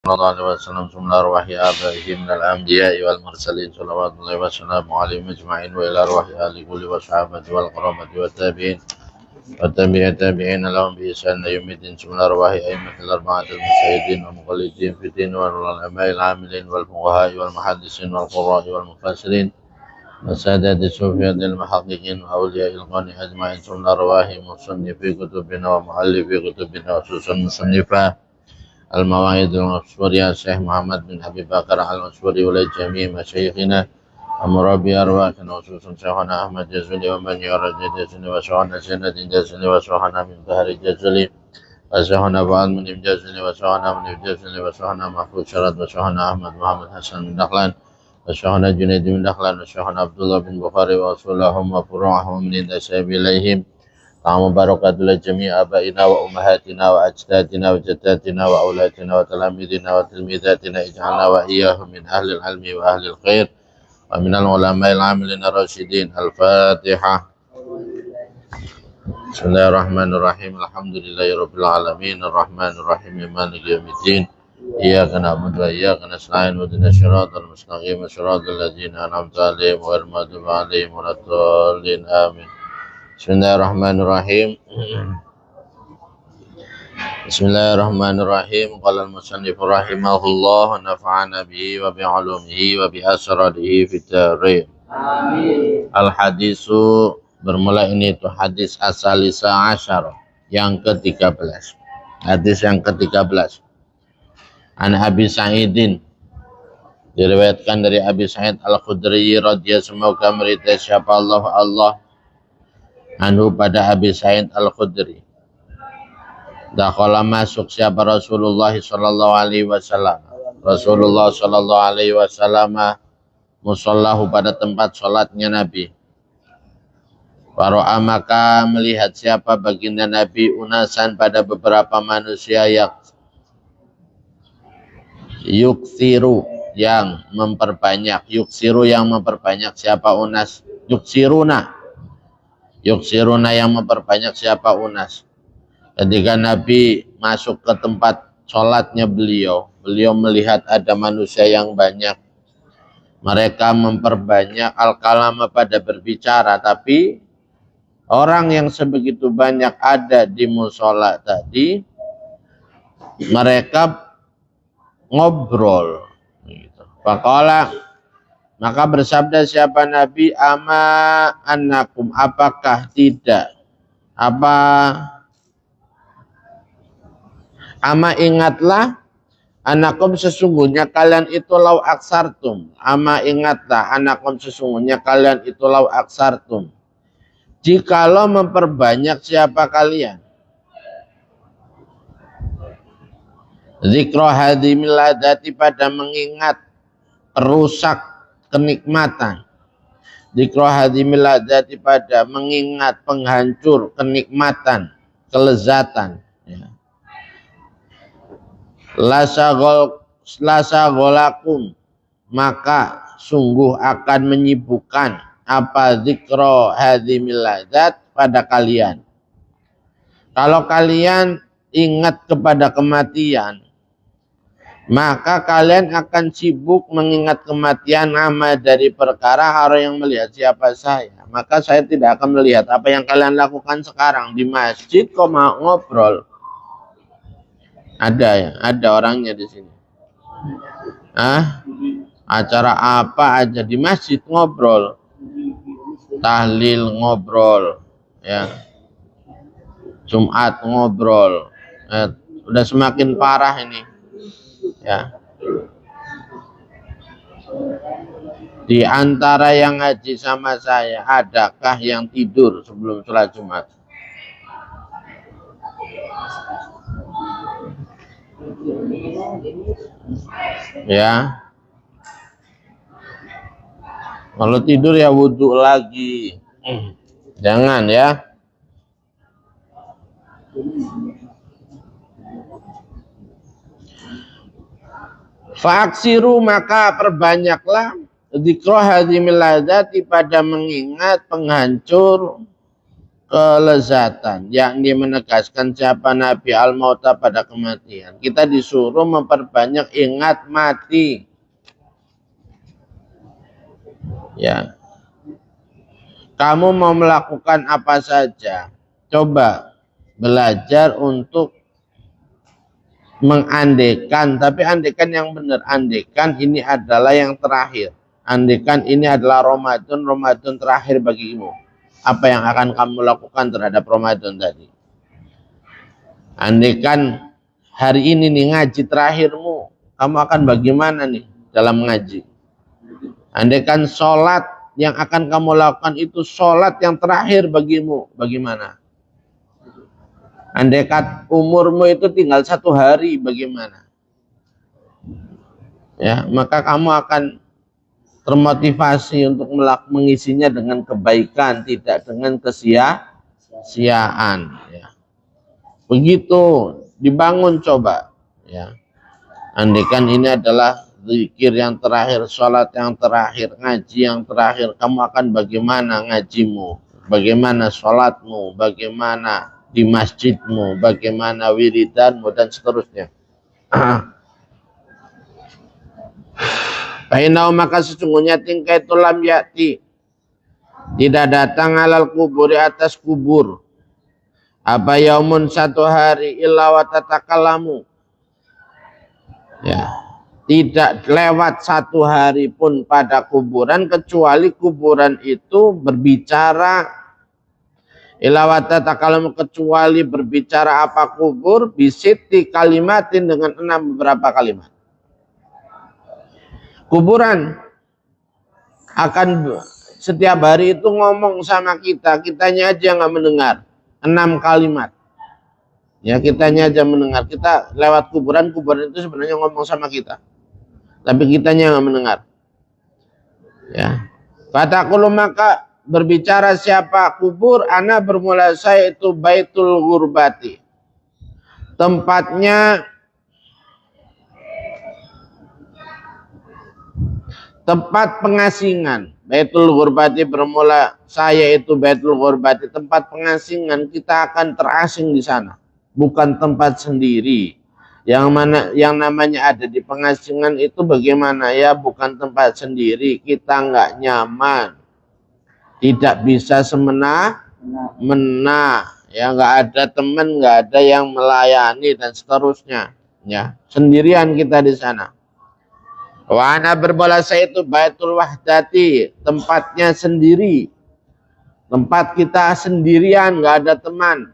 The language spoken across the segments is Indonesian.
الله عليه وسلم ثم أرواح آبائه من الأنبياء والمرسلين صلوات الله وسلامه عليهم أجمعين وإلى أرواح آل كل والصحابة والقرابة والتابعين والتابعين لهم بإحسان يوم الدين ثم أرواح أئمة الأربعة المجتهدين والمقلدين في الدين والعلماء العاملين والفقهاء والمحدثين والقراء والمفسرين وسادات الصوفية المحققين وأولياء القرن أجمعين ثم أرواح مصنفي كتبنا ومؤلفي كتبنا وخصوصا مصنفة المواعظ العصفورية الشيخ محمد بن أبي بكر العصفوري ولجميع مشايخنا ومربي أرواحنا وخصوصا شيخنا أحمد جزولي ومن يرد جزولي وشيخنا سند جزولي وشيخنا من ظهر جزولي وشيخنا بعض من جزولي وشيخنا من جزولي وشيخنا محفوظ شرد وشيخنا أحمد محمد حسن من دخلان وشيخنا جنيد من دخلان وشيخنا عبد الله بن بخاري وأصولهم وفروعهم من انتساب إليهم بركات لجميع آبائنا وأمهاتنا وأجدادنا وجداتنا وأولادنا وتلاميذنا وتلميذاتنا اجعلنا وإياهم من أهل العلم وأهل الخير ومن العلماء العاملين الراشدين. الفاتحة. بسم الله الرحمن الرحيم. الحمد لله رب العالمين الرحمن الرحيم مالك يوم الدين إياك نعبد وإياك نستعين اهدنا الصراط المستقيم صراط الذين أنعمت عليهم غير المغضوب عليهم ولا الضالين آمين. Bismillahirrahmanirrahim. Bismillahirrahmanirrahim. Qala al-musannif rahimahullah nafa'ana bihi wa bi'ulumihi wa bi asrarihi fid dharain. Amin. Al-hadisu bermula ini itu hadis asalisa asyara yang ke-13. Hadis yang ke-13. An Abi Sa'idin diriwayatkan dari Abi Sa'id Al-Khudri radhiyallahu semoga meridai siapa Allah anhu pada Abi Sa'id Al-Khudri. Dakhala masuk siapa Rasulullah sallallahu alaihi wasallam. Rasulullah sallallahu alaihi wasallam musallahu pada tempat salatnya Nabi. Wara'a maka melihat siapa baginda Nabi unasan pada beberapa manusia yang yuksiru yang memperbanyak, yuksiru yang memperbanyak siapa unas, yuksiruna yang memperbanyak siapa unas. Ketika Nabi masuk ke tempat sholatnya beliau melihat ada manusia yang banyak. Mereka memperbanyak al-kalama pada berbicara, tapi orang yang sebegitu banyak ada di musola tadi, mereka ngobrol. Faqala maka bersabda siapa Nabi, ama annakum apakah tidak ama ingatlah anakum sesungguhnya kalian itu lau aksartum, ama ingatlah anakum sesungguhnya kalian itu lau aksartum, jikalau memperbanyak siapa kalian zikra hadimil ladati pada mengingat perusak kenikmatan, dzikra hadimil ladzati pada mengingat penghancur kenikmatan, kelezatan, ya. Lasagolakum maka sungguh akan menyibukkan apa dzikra hadimil ladzat pada kalian. Kalau kalian ingat kepada kematian, maka kalian akan sibuk mengingat kematian nama dari perkara orang yang melihat siapa saya. Maka saya tidak akan melihat apa yang kalian lakukan sekarang di masjid kok mau ngobrol. Ada orangnya di sini. Acara apa aja di masjid ngobrol. Tahlil ngobrol, ya. Jumat ngobrol. Udah semakin parah ini. Ya. Di antara yang ngaji sama saya, adakah yang tidur sebelum sholat Jumat? Ya. Kalau tidur ya wudhu lagi. Jangan ya. Fa'aksiru maka perbanyaklah dzikra hadimil ladzati pada mengingat penghancur kelezatan, yakni menegaskan siapa Nabi al-mauta pada kematian. Kita disuruh memperbanyak ingat mati. Ya. Kamu mau melakukan apa saja, coba belajar untuk mengandekan, tapi andekan yang benar. Andekan ini adalah yang terakhir. Andekan ini adalah Ramadan terakhir bagimu. Apa yang akan kamu lakukan terhadap Ramadan tadi? Andekan hari ini nih ngaji terakhirmu, kamu akan bagaimana nih dalam ngaji? Andekan sholat yang akan kamu lakukan itu sholat yang terakhir bagimu, bagaimana? Andekan umurmu itu tinggal 1 hari, bagaimana? Ya, maka kamu akan termotivasi untuk mengisinya dengan kebaikan, tidak dengan kesia-siaan. Ya. Begitu dibangun coba. Ya. Andekan ini adalah zikir yang terakhir, sholat yang terakhir, ngaji yang terakhir. Kamu akan bagaimana ngajimu, bagaimana sholatmu, bagaimana di masjidmu, bagaimana wiridanmu, dan seterusnya. Fainau maka sesungguhnya tingkah itu lam yakti, tidak datang alal kubur, di atas kubur, apa yaumun 1 hari illa wa tatakalamu, ya, tidak lewat 1 hari pun pada kuburan kecuali kuburan itu berbicara. Illa wa tatakalamu, kecuali berbicara apa kubur, bisiti kalimatin, dengan 6 beberapa kalimat. Kuburan akan setiap hari itu ngomong sama kita, kitanya aja nggak mendengar. 6 kalimat. Ya, kitanya aja mendengar. Kita lewat kuburan, kuburan itu sebenarnya ngomong sama kita, tapi kitanya nggak mendengar. Ya. Fatakulu, maka berbicara siapa kubur, ana bermula saya itu baitul gurbati, tempatnya tempat pengasingan. Baitul gurbati bermula saya itu baitul gurbati, tempat pengasingan. Kita akan terasing di sana, bukan tempat sendiri. Yang namanya ada di pengasingan itu bagaimana ya, bukan tempat sendiri. Kita nggak nyaman, tidak bisa semena-mena, ya, nggak ada teman, nggak ada yang melayani, dan seterusnya. Ya, sendirian kita di sana. Wa ana berbola saya itu baitul wahdati, tempatnya sendiri, tempat kita sendirian, nggak ada teman,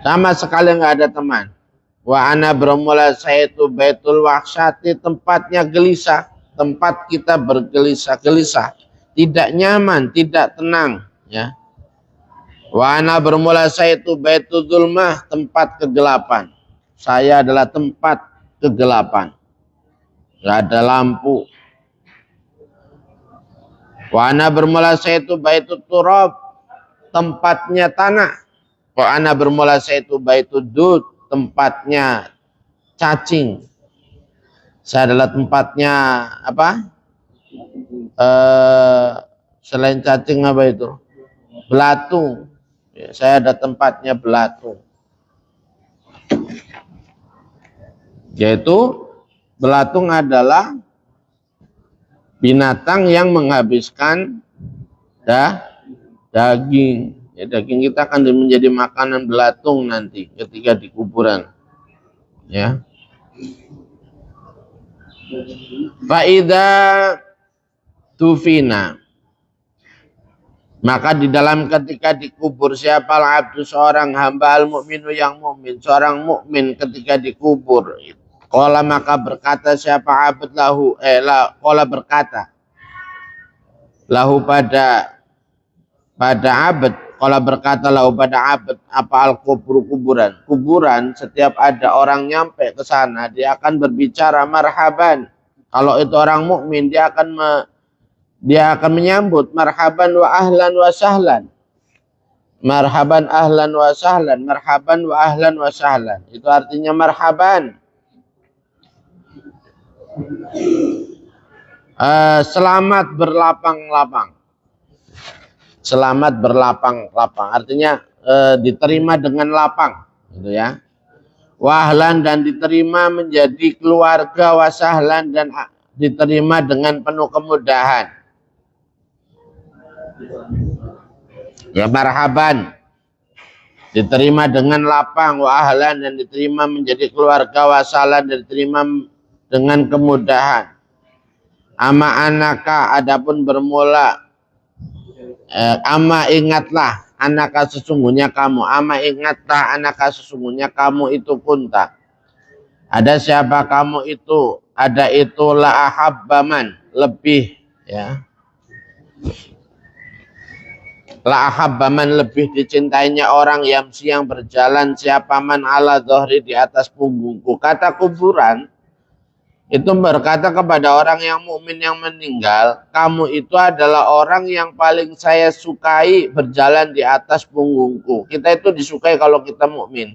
sama sekali nggak ada teman. Wa ana bermula saya itu baitul wahsyati, tempatnya gelisah, tempat kita bergelisah-gelisah, tidak nyaman, tidak tenang. Ya. Wa ana bermula saya itu baitul zulmah, tempat kegelapan. Saya adalah tempat kegelapan, nggak ada lampu. Wa ana bermula saya itu baitul turab, tempatnya tanah. Wa ana bermula saya itu baitul dud, tempatnya cacing. Saya adalah tempatnya apa? Selain cacing apa itu? Belatung. Ya, saya ada tempatnya belatung. Yaitu belatung adalah binatang yang menghabiskan daging. Ya, daging kita akan menjadi makanan belatung nanti ketika di kuburan. Ya. Faida tufina, maka di dalam ketika dikubur siapa abdu, seorang hamba, al mukminu yang mukmin, seorang mukmin ketika dikubur. Qala maka berkata siapa abd lahu, qala berkata lahu pada abd, qala berkata lahu pada abd, apa al kubur, kuburan. Kuburan setiap ada orang nyampe ke sana dia akan berbicara marhaban. Kalau itu orang mukmin dia akan menyambut marhaban wa ahlan wa sahlan. Marhaban ahlan wa sahlan, marhaban wa ahlan wa sahlan. Itu artinya marhaban. Selamat berlapang-lapang. selamat berlapang-lapang. Artinya diterima dengan lapang, gitu ya. Wahlan dan diterima menjadi keluarga, wasahlan dan diterima dengan penuh kemudahan. Ya, marhaban diterima dengan lapang, wa ahlan dan diterima menjadi keluarga, wasahlan dan diterima dengan kemudahan. Ama anaka adapun bermula, ama ingatlah anaka sesungguhnya kamu, ama ingatlah anaka sesungguhnya kamu itu kunta. Ada siapa kamu itu? Ada itu la ahabbaman, lebih ya. La ahabbaman lebih dicintainya orang yang siang berjalan siapa man ala dhahri di atas punggungku. Kata kuburan itu berkata kepada orang yang mukmin yang meninggal, kamu itu adalah orang yang paling saya sukai berjalan di atas punggungku. Kita itu disukai kalau kita mukmin.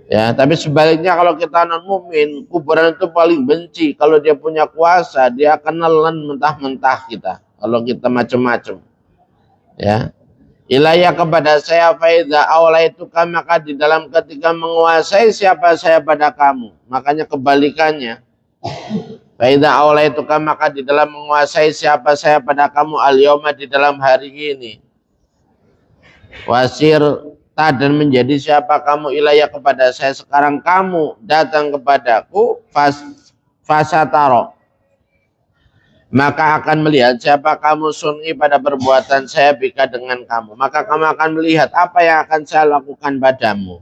Ya, tapi sebaliknya kalau kita non mukmin, kuburan itu paling benci. Kalau dia punya kuasa, dia akan nelen mentah-mentah kita. Kalau kita macam-macam. Ya, ilayah kepada saya faida awla itu maka di dalam ketika menguasai siapa saya pada kamu, makanya kebalikannya. Faida awla itu maka di dalam menguasai siapa saya pada kamu al-yauma di dalam hari ini. Wasir dan menjadi siapa kamu ilayah kepada saya sekarang kamu datang kepadaku fasataro. Maka akan melihat siapa kamu sun'i pada perbuatan saya bika dengan kamu. Maka kamu akan melihat apa yang akan saya lakukan padamu.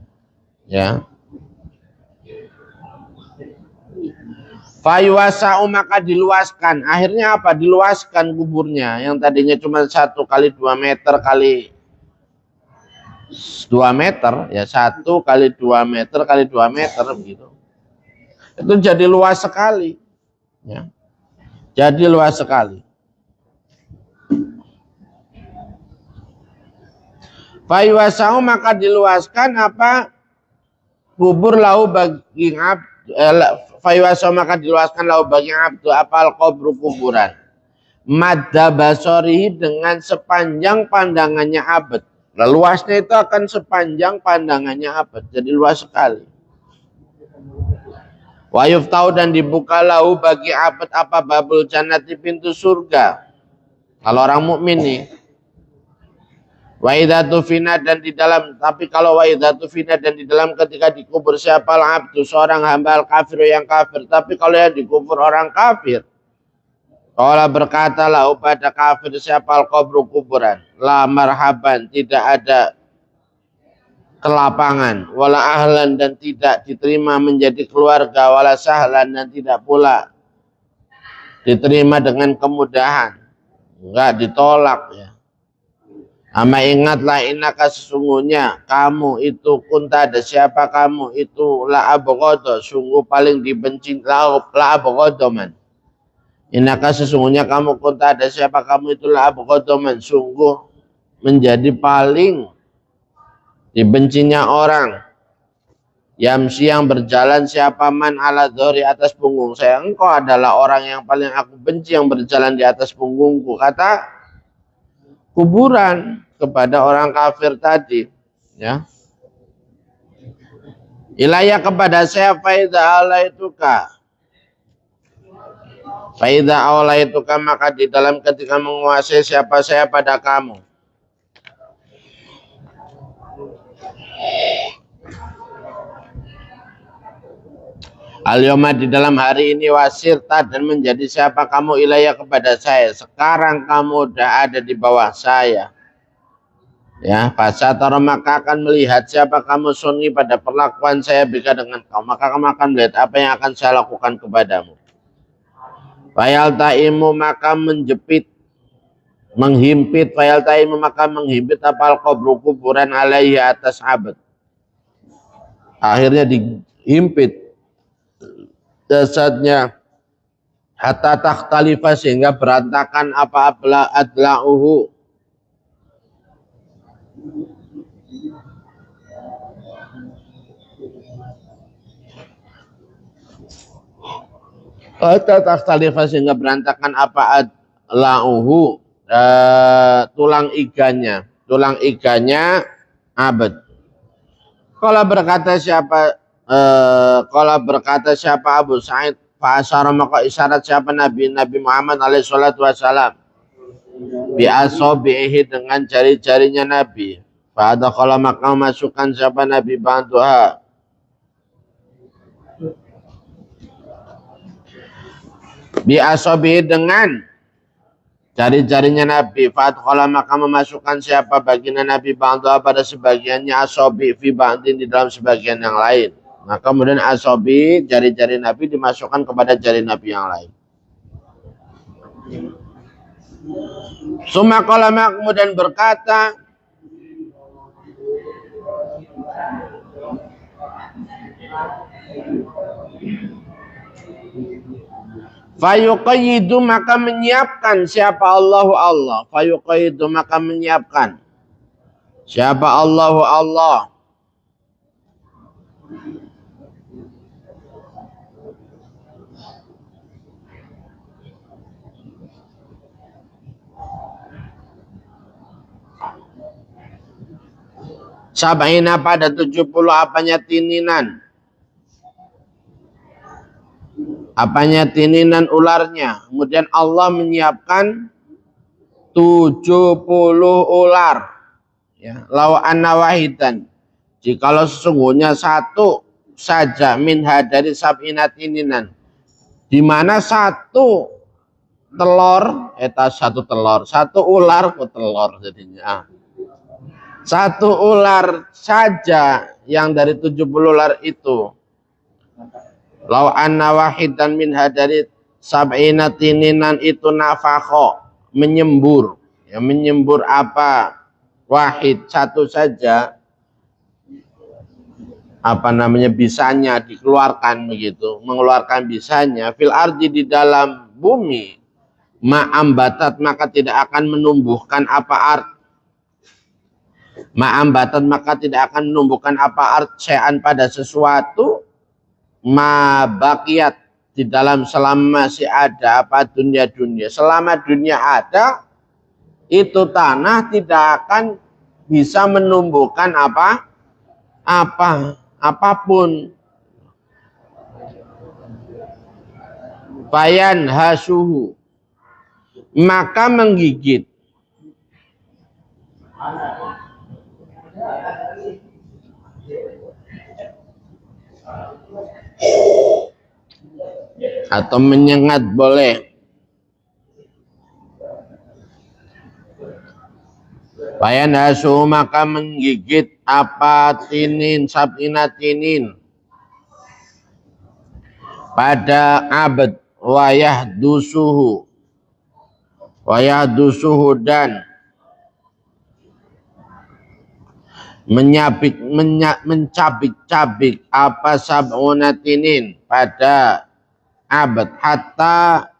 Ya. Fayuwasa'u maka diluaskan. Akhirnya apa? Diluaskan kuburnya. Yang tadinya cuma 1 kali 2 meter kali 2 meter. Ya 1 kali 2 meter kali 2 meter begitu. Itu jadi luas sekali. Ya. Jadi luas sekali. Fayuwasa'u maka diluaskan apa? Kubur lahu bagi fayuwasa'u maka diluaskan lahu bagi abdu apal kubur kuburan. Madda basorihi dengan sepanjang pandangannya abad. Luasnya itu akan sepanjang pandangannya abad. Jadi luas sekali. Wa yuftau dan dibuka lahu bagi abad apa babul jannati pintu surga. Kalau orang mukmin nih. Wa idzatu fina dan di dalam tapi kalau wa idzatu fina dan di dalam ketika dikubur siapa abdu seorang hamba al kafir yang kafir, tapi kalau yang dikubur orang kafir Allah berkata lahu pada kafir siapa al kubur kuburan la marhaban tidak ada kelapangan, wala ahlan dan tidak diterima menjadi keluarga, wala sahlan dan tidak pula diterima dengan kemudahan, enggak ditolak ya. Ama ingatlah inaka sesungguhnya kamu itu kunta ada siapa kamu itu la abghadha sungguh paling dibenci la abghadha man. Inaka sesungguhnya kamu kunta ada siapa kamu itu la abghadha man sungguh menjadi paling dibencinya orang yang siang berjalan siapa man ala dhori atas punggung saya engkau adalah orang yang paling aku benci yang berjalan di atas punggungku kata kuburan kepada orang kafir tadi ya. Ilayah kepada saya faida Allah ituka maka di dalam ketika menguasai siapa saya pada kamu. Al-yawma di dalam hari ini wasirta dan menjadi siapa kamu ilayah kepada saya. Sekarang kamu udah ada di bawah saya. Ya, fasatara maka akan melihat siapa kamu sunni pada perlakuan saya bika dengan kamu. Maka kamu akan melihat apa yang akan saya lakukan kepadamu. Fayal ta'imu maka menjepit, menghimpit, fayal ta'imu maka menghimpit apal kubur kuburan alaihi atas abad. Akhirnya dihimpit jasadnya hatta takhtalifa sehingga berantakan apa adla'uhu hatta takhtalifa sehingga berantakan apa adla'uhu tulang iganya abad. Kalau berkata siapa Abu Sa'id fa asyara, maka isyarat siapa Nabi Muhammad alaihi salatu wasalam bi asabihi, dengan jari-jarinya Nabi. Fa adkhala, maka masukkan siapa Nabi bantuha bi asabihi, dengan jari-jarinya Nabi. Fa adkhala, maka memasukkan siapa baginda Nabi bantuha pada sebagiannya asabi fi ba'din, di dalam sebagian yang lain. Nah, kemudian asabi, jari-jari Nabi dimasukkan kepada jari Nabi yang lain. Summa qala, kemudian berkata, fayuqayyidu, maka menyiapkan siapa Allah. Fayuqayyidu, maka menyiapkan siapa Allah. Sab'ina, pada 70 apanya tininan ularnya. Kemudian Allah menyiapkan 70 ular. Ya, law anna wahidan, jikalau sesungguhnya satu saja minha, dari sab'ina tininan, di mana satu ular telur jadinya. Satu ular saja yang dari 70 ular itu, law anna wahidan minha, dari sab'ina tininan itu, nafakho, menyembur. Ya, menyembur apa? Wahid, satu saja, bisanya dikeluarkan begitu, mengeluarkan bisanya fil ardi, di dalam bumi, ma'ambatat, maka tidak akan menumbuhkan apa syai'an, pada sesuatu, ma baqiyat, di dalam selama masih ada dunia, selama dunia ada, itu tanah tidak akan bisa menumbuhkan apapun. Bayan hasuhu, maka menggigit. Atau menyengat boleh. Bayan hasu, maka menggigit apa sab'ina tinin pada abad, wayah dusuhu, dan mencabik apa sab'una tinin pada abad, hatta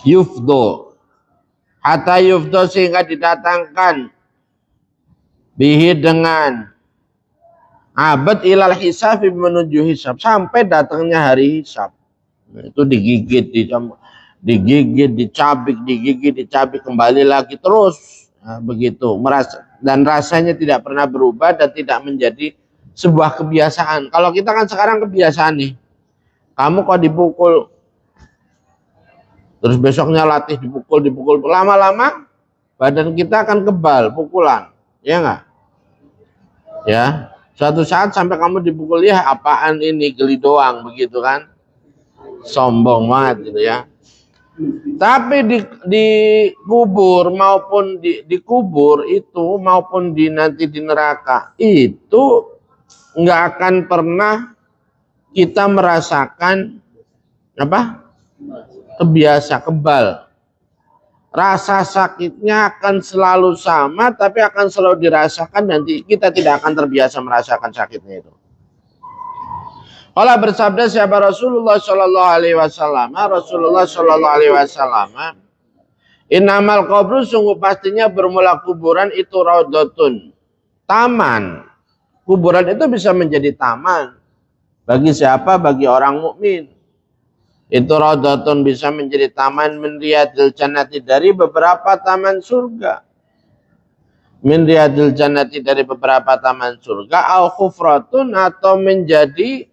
yufdo, sehingga didatangkan bihi, dengan abad, ilal hisab, menuju hisab, sampai datangnya hari hisab. Itu digigit, dicabik, kembali lagi terus. Nah, begitu, dan rasanya tidak pernah berubah dan tidak menjadi sebuah kebiasaan. Kalau kita kan sekarang kebiasaan nih, kamu kok dipukul, terus besoknya latih dipukul, lama-lama badan kita akan kebal pukulan, ya enggak? Ya, suatu saat sampai kamu dipukul, ya apaan ini, geli doang, begitu kan? Sombong banget gitu ya. Tapi dikubur maupun dikubur itu, maupun nanti di neraka itu, nggak akan pernah kita merasakan kebiasa kebal. Rasa sakitnya akan selalu sama, tapi akan selalu dirasakan, nanti kita tidak akan terbiasa merasakan sakitnya itu. Kalau bersabda siapa Rasulullah Shallallahu Alaihi Wasallam, innamal qabru, sungguh pastinya bermula kuburan itu raudhatun, taman. Kuburan itu bisa menjadi taman. Bagi siapa? Bagi orang mukmin. Itu raudhatun bisa menjadi taman min riyadil jannati dari beberapa taman surga. Min riyadil jannati dari beberapa taman surga. Au khufratun atau menjadi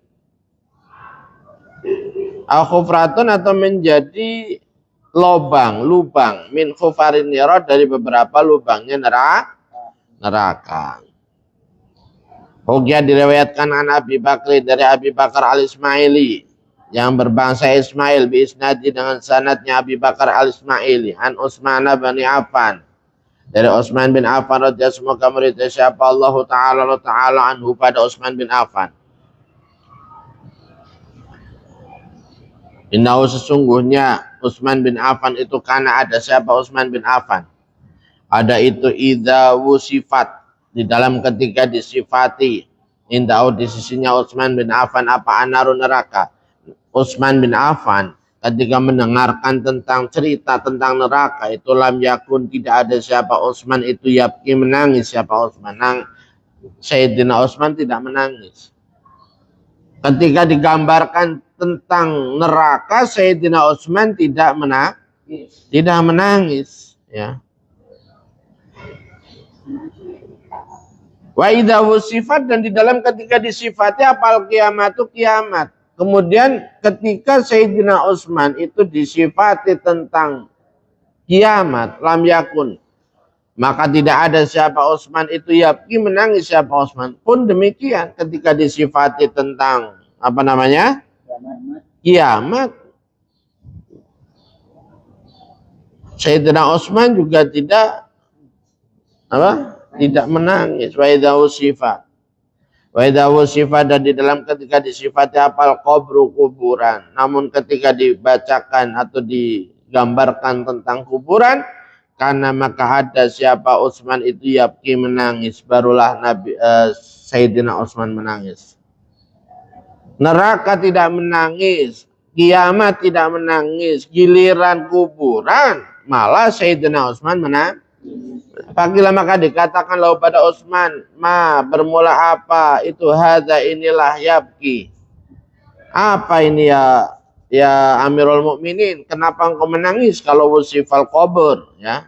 lubang min khufarin nira dari beberapa lubangnya neraka. Hukia diriwayatkan an Abi Bakri dari Abi Bakar al-Ismaili yang berbangsa Ismail bi isnadi dengan sanadnya Abi Bakar al-Ismaili an Utsman bin Affan dari Utsman bin Affan radhiyallahu semoga meridai siapa Allah Ta'ala anhu pada Utsman bin Affan. Innahu sesungguhnya Utsman bin Affan itu karena ada siapa Utsman bin Affan. Ada itu idza wusifat di dalam ketika disifati indau di sisinya Utsman bin Affan apa anaru neraka. Utsman bin Affan ketika mendengarkan tentang cerita tentang neraka itu lam yakun tidak ada siapa Utsman itu yabki menangis siapa Utsman. Sayyidina Utsman tidak menangis. Ketika digambarkan tentang neraka Sayyidina Utsman tidak menangis ya. Wa idza wusifat dan di dalam ketika disifati apal kiamat itu kiamat. Kemudian ketika Sayyidina Utsman itu disifati tentang kiamat lam yakun maka tidak ada siapa Utsman itu yabki menangis siapa Utsman pun demikian ketika disifati tentang apa namanya kiamat Sayyidina Utsman juga tidak menangis. Wa idza wusifat dan di dalam ketika disifati apal qabru kuburan. Namun ketika dibacakan atau digambarkan tentang kuburan karena maka ada siapa Utsman itu yabki menangis barulah Sayyidina Utsman menangis. Neraka tidak menangis, kiamat tidak menangis, giliran kuburan malah Sayyidina Utsman menangis. Pagilah maka dikatakan lalu pada Utsman, bermula apa itu hadza inilah yabki. Apa ini ya Amirul Mukminin? Kenapa engkau menangis kalau wusifal qabr ya?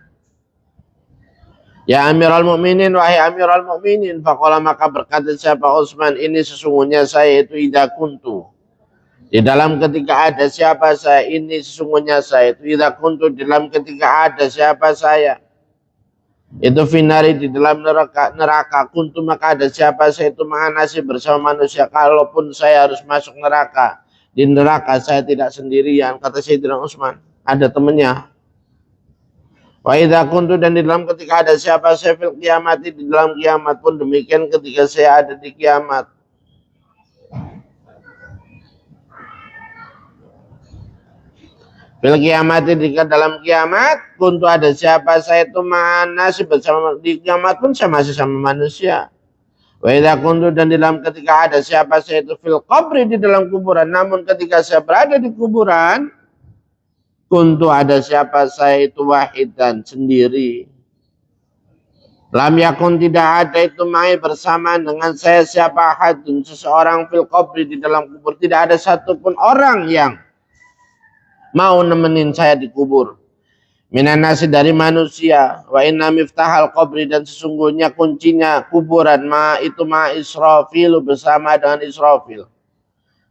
Ya Amirul Mukminin wahai Amirul Mukminin, faqala maka berkata siapa Utsman, ini sesungguhnya saya itu idza kuntu. Di dalam ketika ada siapa saya, ini sesungguhnya saya itu idza kuntu di dalam ketika ada siapa saya. Itu finari di dalam neraka kuntu maka ada siapa saya itu menganasi bersama manusia. Kalaupun saya harus masuk neraka, di neraka saya tidak sendirian kata Sayyidina Utsman, ada temannya. Wa idza kuntu dan di dalam ketika ada siapa saya fil kiamat di dalam kiamat pun demikian ketika saya ada di kiamat. Fil kiamat di dalam kiamat kuntu ada siapa saya itu mana sih bersama di kiamat pun saya masih sama manusia. Wa idza kuntu dan di dalam ketika ada siapa saya itu fil qabri di dalam kuburan namun ketika saya berada di kuburan kuntu ada siapa saya itu wahidan sendiri. Lam yakun tidak ada itu mai bersama dengan saya siapa hadun seseorang fil qabri di dalam kubur tidak ada satupun orang yang mau nemenin saya di kubur. Minan nasi dari manusia. Wa inna miftahal qabri dan sesungguhnya kuncinya kuburan ma Israfil bersama dengan Israfil.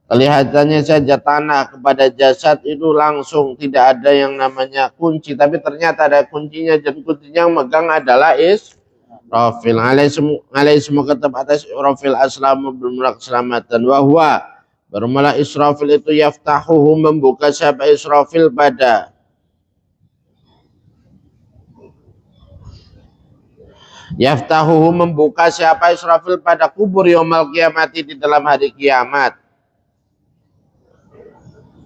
Kelihatannya saja tanah kepada jasad itu langsung tidak ada yang namanya kunci. Tapi ternyata ada kuncinya dan kuncinya yang megang adalah Israfil. Alaihi semoga tetap atas Israfil aslamu bermula keselamatan. Wahwa bermula Israfil itu yaftahuhu membuka siapa Israfil pada membuka siapa Israfil pada kubur yaumul kiamati di dalam hari kiamat.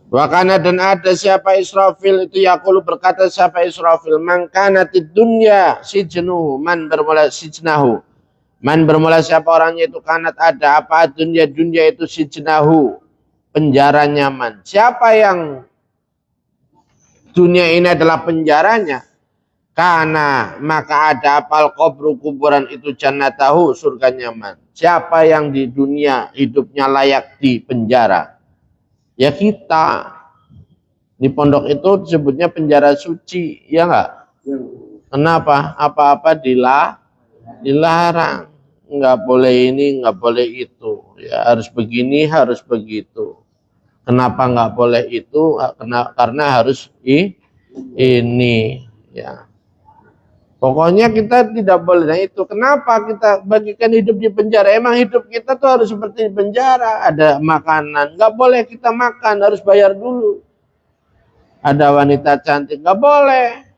Wakana dan ada siapa Israfil itu yaqulu berkata siapa Israfil man kanatid dunya sijnuhu man bermula sijnahu. Man bermula siapa orangnya itu kanat ada apa dunia itu sijnahu penjara nyaman. Siapa yang dunia ini adalah penjaranya? Karena maka ada apal kubru kuburan itu jannatahu surga nyaman. Siapa yang di dunia hidupnya layak di penjara? Ya kita. Di pondok itu disebutnya penjara suci, ya enggak? Kenapa? Apa-apa dilarang. Enggak boleh ini, enggak boleh itu. Ya harus begini, harus begitu. Kenapa enggak boleh itu? Karena harus ini, ya. Pokoknya kita tidak boleh. Nah itu kenapa kita bagikan hidup di penjara? Emang hidup kita tuh harus seperti di penjara. Ada makanan, nggak boleh kita makan, harus bayar dulu. Ada wanita cantik, nggak boleh.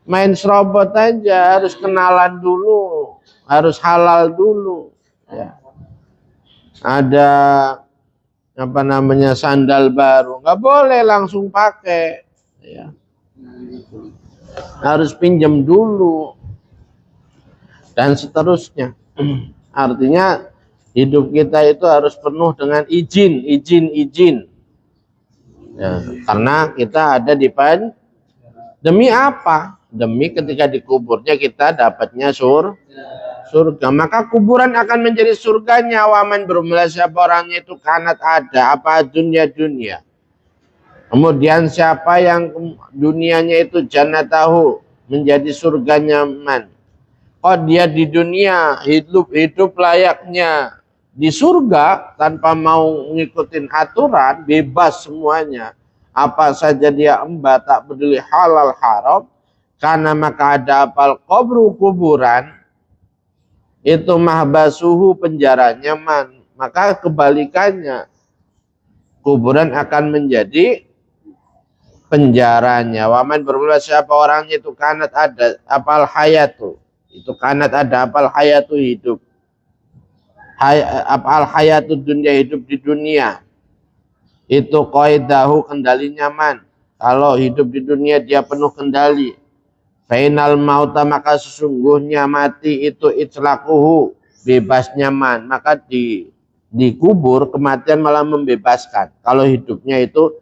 Main serobot aja, harus kenalan dulu, harus halal dulu. Ya. Ada apa namanya sandal baru, nggak boleh langsung pakai. Ya. Harus pinjam dulu dan seterusnya. Artinya hidup kita itu harus penuh dengan izin ya, karena kita ada di demi apa? Demi ketika dikuburnya kita dapatnya surga. Maka kuburan akan menjadi surganya. Waman bermula siapa orangnya itu kanat ada apa dunia. Kemudian siapa yang dunianya itu jannatahu menjadi surga nyaman. Oh dia di dunia hidup layaknya di surga tanpa mau ngikutin aturan, bebas semuanya. Apa saja dia embah, tak peduli halal haram. Karena maka ada apal kubru kuburan itu mahbasuhu penjara nyaman. Maka kebalikannya kuburan akan menjadi penjaranya. Waman bermula siapa orangnya itu kanat ada apal hayatu. Itu kanat ada apal hayatu hidup. Apal hayatu dunia hidup di dunia. Itu qaidahu kendali nyaman. Kalau hidup di dunia dia penuh kendali. Final mauta maka sesungguhnya mati itu itlaquhu bebas nyaman. Maka dikubur kematian malah membebaskan. Kalau hidupnya itu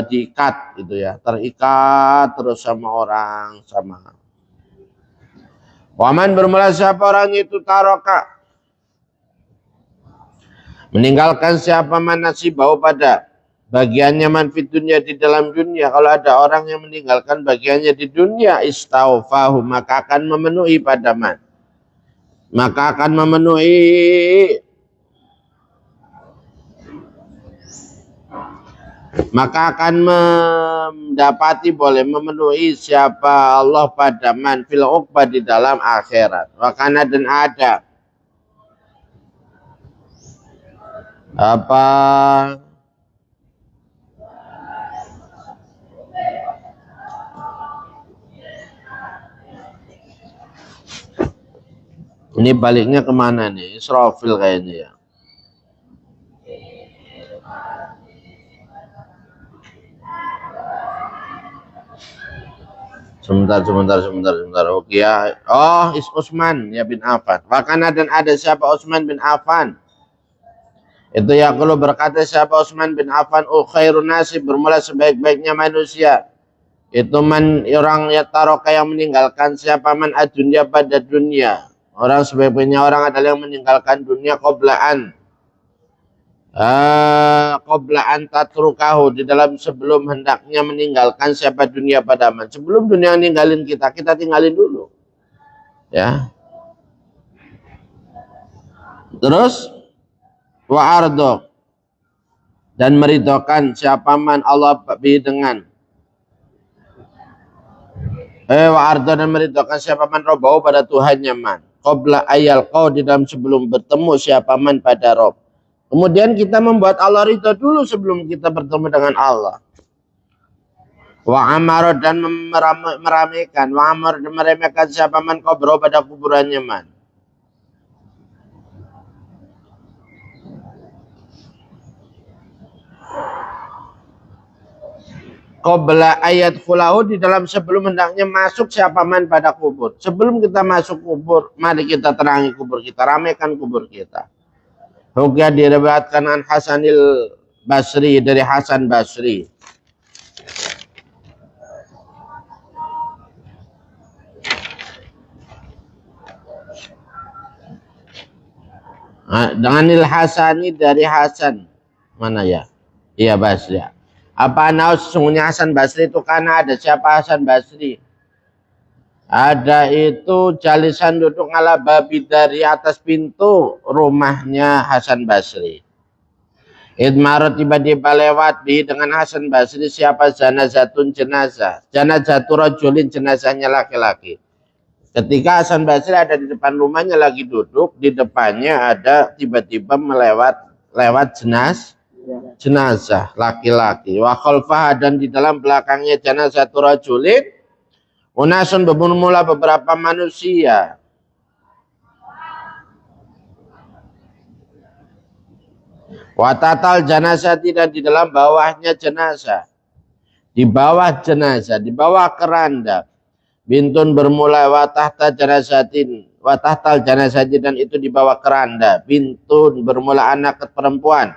diikat gitu ya, terikat terus sama orang sama. Waman bermula siapa orang itu taroka meninggalkan siapa manasibau pada bagiannya manfid dunia di dalam dunia. Kalau ada orang yang meninggalkan bagiannya di dunia istaufahu maka akan memenuhi pada man. Maka akan memenuhi maka akan mendapati boleh memenuhi siapa Allah pada man fil uqbah di dalam akhirat. Wakana dan ada apa ini baliknya kemana nih? Israfil kayaknya ya. Sebentar. Oke ya. Oh, Utsman ya bin Affan. Wakana dan ada siapa Utsman bin Affan. Itu ya kalau berkata siapa Utsman bin Affan khairun nasi bermula sebaik-baiknya manusia. Itu man orang ya taroka yang meninggalkan siapa man adunya pada dunia. Orang sebaik-baiknya orang adalah yang meninggalkan dunia qoblaan tatrukahu di dalam sebelum hendaknya meninggalkan siapa dunia pada man. Sebelum dunia ninggalin kita tinggalin dulu. Ya. Terus wa ardo dan meridhokan siapa man Allah dengan wa ardo dan meridhokan siapa man robbau pada Tuhannya man. Qabla ayal kau di dalam sebelum bertemu siapa man pada Rob. Kemudian kita membuat Allah ridho dulu sebelum kita bertemu dengan Allah. Wa amar dan meramaikan. Wa amar dan meremehkan siapa man qabro pada kuburannya man. Qabla ayat khulahu di dalam sebelum hendaknya masuk siapa man pada kubur. Sebelum kita masuk kubur, mari kita terangi kubur kita, ramaikan kubur kita. Hukya diriwayatkan an Hasanil Basri dari Hasan Basri. Dengan Hasani dari Hasan. Mana ya? Iya Basri. Apa anau sesungguhnya Hasan Basri itu karena ada siapa Hasan Basri? Ada itu jalisan duduk ala babi dari atas pintu rumahnya Hasan Basri. Idmarat tiba-tiba lewat di dengan Hasan Basri siapa janazatun jenazah. Janazatu rajulin jenazahnya laki-laki. Ketika Hasan Basri ada di depan rumahnya lagi duduk, di depannya ada tiba-tiba lewat jenazah laki-laki. Wa khalfah dan di dalam belakangnya janazatu rajulin unasun bermula beberapa manusia. Watatal jenazah tidak di dalam bawahnya jenazah. Di bawah jenazah, di bawah keranda. Bintun bermula watahta jenazatin. Watahtal jenazatin dan itu di bawah keranda. Bintun bermula anak perempuan.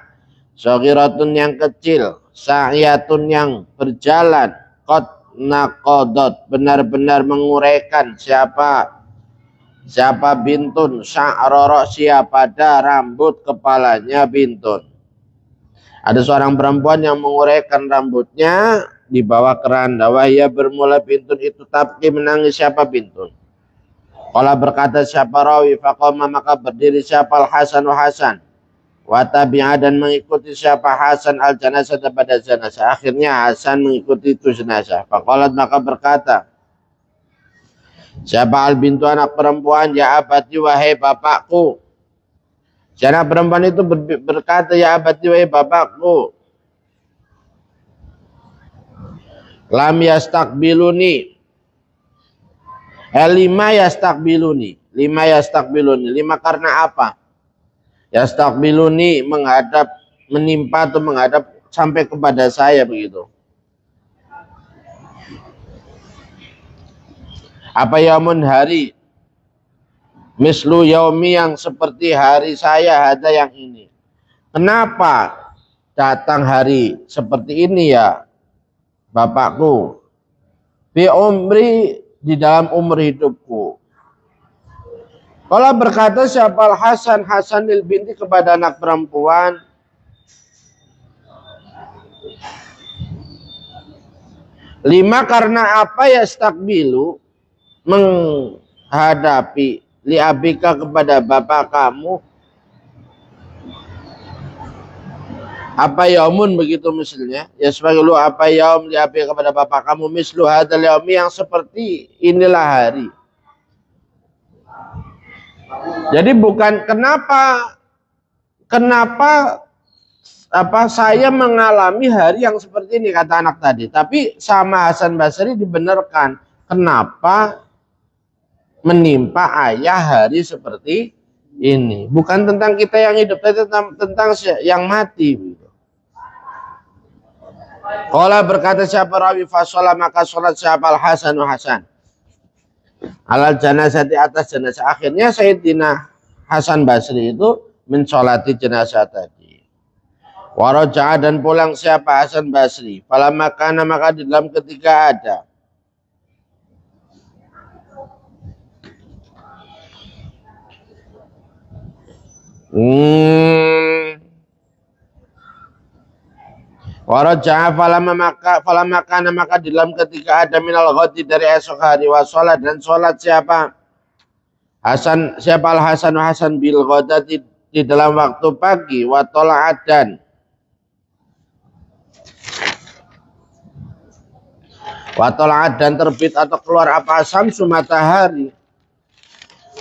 Sogiratun yang kecil. Sa'yatun yang berjalan. Qad naqadat benar-benar menguraikan siapa bintun sya'rara siapa pada rambut kepalanya bintun. Ada seorang perempuan yang menguraikan rambutnya di bawah keranda. Wahya bermula bintun itu tapi menangis siapa bintun. Qala berkata siapa rawi faqama maka berdiri siapa Al-Hasan wa Hasan. Wa tabi'a dan mengikuti siapa Hasan al-janazah pada jenazah. Akhirnya Hasan mengikuti itu jenazah. Faqalat maka berkata siapa al-bintu anak perempuan ya abati wahai bapakku. Si anak perempuan itu berkata ya abati wahai bapakku. Lam yastakbiluni. Lima yastakbiluni. Lima karena apa? Yastakbiluni menghadap, menimpa atau menghadap sampai kepada saya begitu. Apa yaumun hari? Mislu yaumi yang seperti hari saya ada yang ini. Kenapa datang hari seperti ini ya bapakku? Fi umri di dalam umur hidupku. Kalau berkata siapa Hasan lil binti kepada anak perempuan. Lima karena apa ya stakbilu menghadapi liabika kepada bapak kamu. Apa yaumun begitu misalnya. Ya sebagai lu apa yaum liabika kepada bapak kamu mislu hadal yaumi yang seperti inilah hari. Jadi bukan kenapa saya mengalami hari yang seperti ini kata anak tadi, tapi sama Hasan Basri dibenarkan kenapa menimpa ayah hari seperti ini. Bukan tentang kita yang hidup, tapi tentang yang mati. Qala berkata siapa rawi fasola maka sholat siapa Al-Hasan wa Hasan. Alal janazah di atas jenazah. Akhirnya Sayyidina Hasan Basri itu mensolati jenazah tadi. Waraja'a dan pulang siapa Hasan Basri. Fala makana maka di dalam ketika ada. Waraja'a fala makana maka di dalam ketika ada minal ghadi dari esok hari wa sholat dan sholat siapa Al-Hasan wa Hasan bil ghadati di dalam waktu pagi wa tola'at dan terbit atau keluar apa samsu matahari.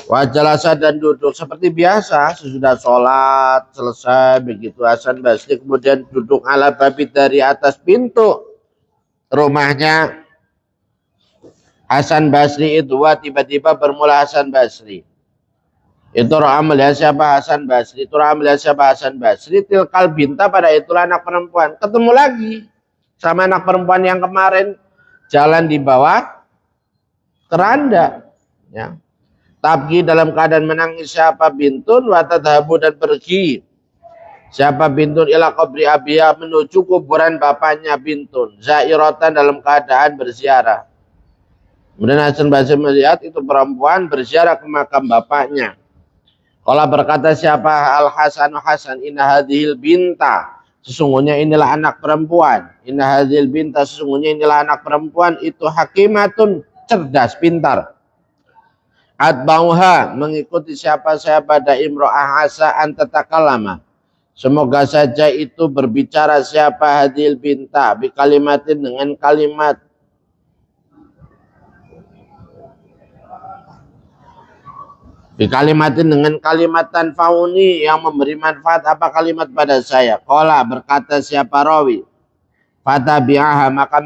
Wajalasa dan duduk seperti biasa sesudah sholat selesai begitu Hasan Basri kemudian duduk ala babi dari atas pintu rumahnya Hasan Basri itu tiba-tiba bermula Hasan Basri itu melihat siapa Hasan Basri tilkal binta pada itulah anak perempuan ketemu lagi sama anak perempuan yang kemarin jalan di bawah keranda ya. Tabgi dalam keadaan menangis siapa bintun watadhabu dan pergi siapa bintun ila qabri abiya menuju kuburan bapaknya bintun zairatan dalam keadaan berziarah. Kemudian Hasan Basri melihat itu perempuan berziarah ke makam bapaknya. Qala berkata siapa Al Hasan Hasan, inna hadhil binta, sesungguhnya inilah anak perempuan. Inna hadhil binta, sesungguhnya inilah anak perempuan itu hakimatun, cerdas, pintar. Atbauha, mengikuti siapa saya pada imro'ah asa antatakallama. Semoga saja itu berbicara siapa hadhil binta bi kalimatin, dengan kalimat. Bi kalimatin, dengan kalimat tanfauni, yang memberi manfaat. Apa kalimat pada saya? Qala berkata siapa rawi, fatabi'aha, maka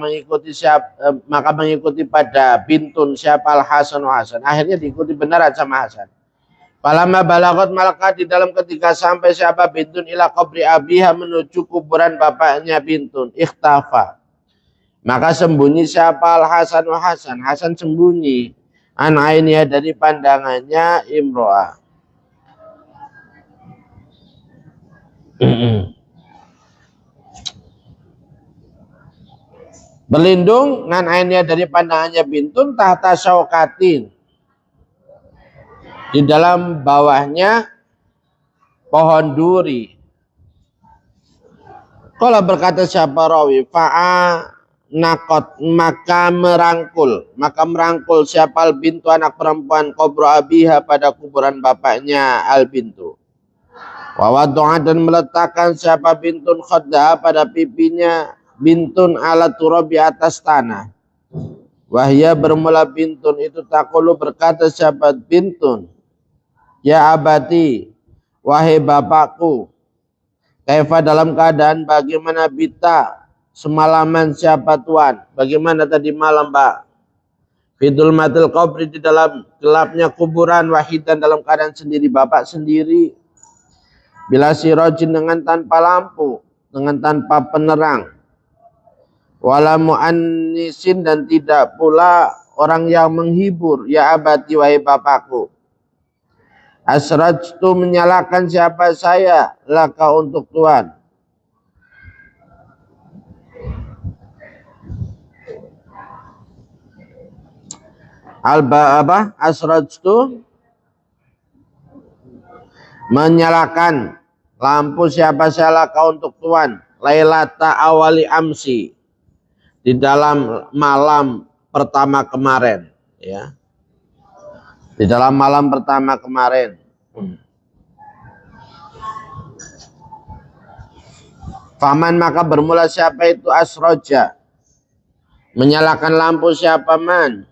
mengikuti pada bintun siapa Al Hasan Hasan. Akhirnya diikuti benaran sama Hasan. Falamma balagot, maka di dalam ketika sampai siapa bintun ila qabri abiha, menuju kuburan bapaknya bintun, ikhtafa, maka sembunyi siapa Al Hasan Hasan. Hasan sembunyi an ainiya, dari pandangannya imro'ah. Berlindung ngan ainiya, dari pandangannya bintun, tahta syaukatin, di dalam bawahnya pohon duri. Kalau berkata siapa rawi, fa'a nakot, maka merangkul siapa al bintu, anak perempuan, kubro abiha, pada kuburan bapaknya al bintu. Wawadu'a, dan meletakkan siapa bintun khaddaha, pada pipinya bintun ala turabi, atas tanah. Wahya, bermula bintun itu takulu, berkata siapa bintun, ya abati, wahai bapakku, kaifa, dalam keadaan bagaimana, bita, semalaman siapa tuan, bagaimana tadi malam Pak, fidul matil qabri, di dalam gelapnya kuburan, wahidan, dalam keadaan sendiri, bapak sendiri, bila sirojin, dengan tanpa lampu, dengan tanpa penerang, wala mu'annisin, dan tidak pula orang yang menghibur, ya abati, wahai bapakku, asrajtu, menyalakan siapa saya, laka, untuk tuan. Alba asrajtu, menyalakan lampu siapa saya, laka, untuk tuan, lailata awali amsi, di dalam malam pertama kemarin, ya, di dalam malam pertama kemarin. Faman, maka bermula siapa itu asroja, menyalakan lampu siapa man,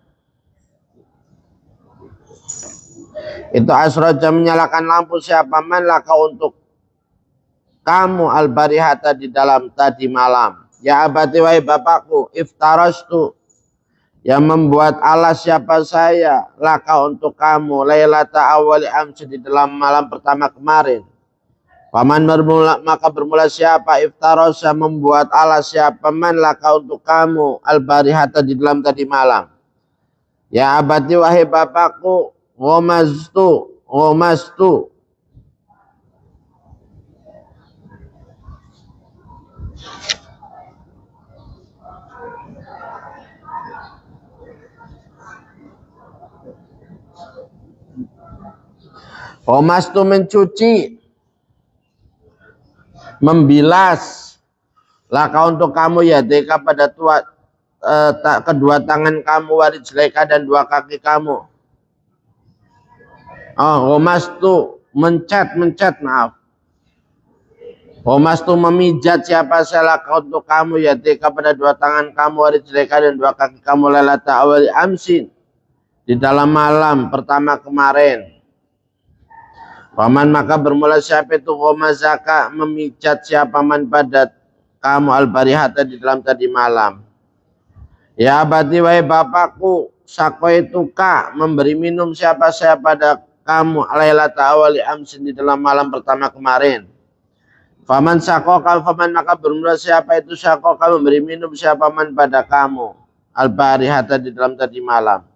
itu asroja, menyalakan lampu siapa man, laka, untuk kamu, al-barihata, di dalam tadi malam. Ya abati, wahai bapakku, iftarastu, yang membuat alas siapa saya, laka, untuk kamu, lailata awali amsi, di dalam malam pertama kemarin. Paman bermula, maka bermula siapa iftarosa, membuat alas siapa man, laka, untuk kamu, al-barihata, di dalam tadi malam. Ya abati, wahai bapakku, ghomastu, ghomastu, mencuci, membilas, laka, untuk kamu, ya deka, pada kedua tangan kamu, warijlaika, dan dua kaki kamu. Ghomastu, mencet, maaf. Ghomastu, memijat siapa saya, laka, untuk kamu, ya deka, pada dua tangan kamu, warijlaika, dan dua kaki kamu, lailata awali amsin, di dalam malam pertama kemarin. Paman, maka bermula siapa itu ghomazaka, memijat siapa man pada kamu, al-barihata, di dalam tadi malam. Ya abati, wahai bapakku, sakoituka, memberi minum siapa saya pada kamu, lailata awali amsin, di dalam malam pertama kemarin. Faman sakoka, faman, maka bermula siapa itu sakoka, memberi minum siapa man pada kamu, al-barihata, di dalam tadi malam.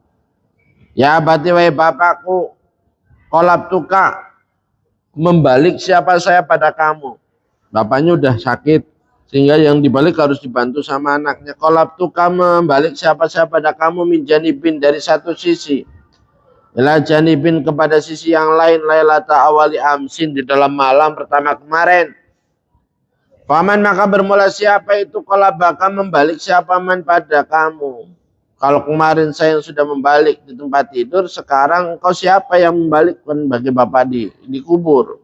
Ya abati, wahai bapakku, kolabtuka, membalik siapa saya pada kamu. Bapaknya udah sakit, sehingga yang dibalik harus dibantu sama anaknya. Kolabtuka, membalik siapa saya pada kamu, min janibin, dari satu sisi. ila janibin kepada sisi yang lain lailata awali amsin di dalam malam pertama kemarin. Paman maka bermula siapa itu kolabaka membalik siapa man pada kamu. Kalau kemarin saya sudah membalik di tempat tidur, sekarang engkau siapa yang membalikkan bagi bapak di kubur?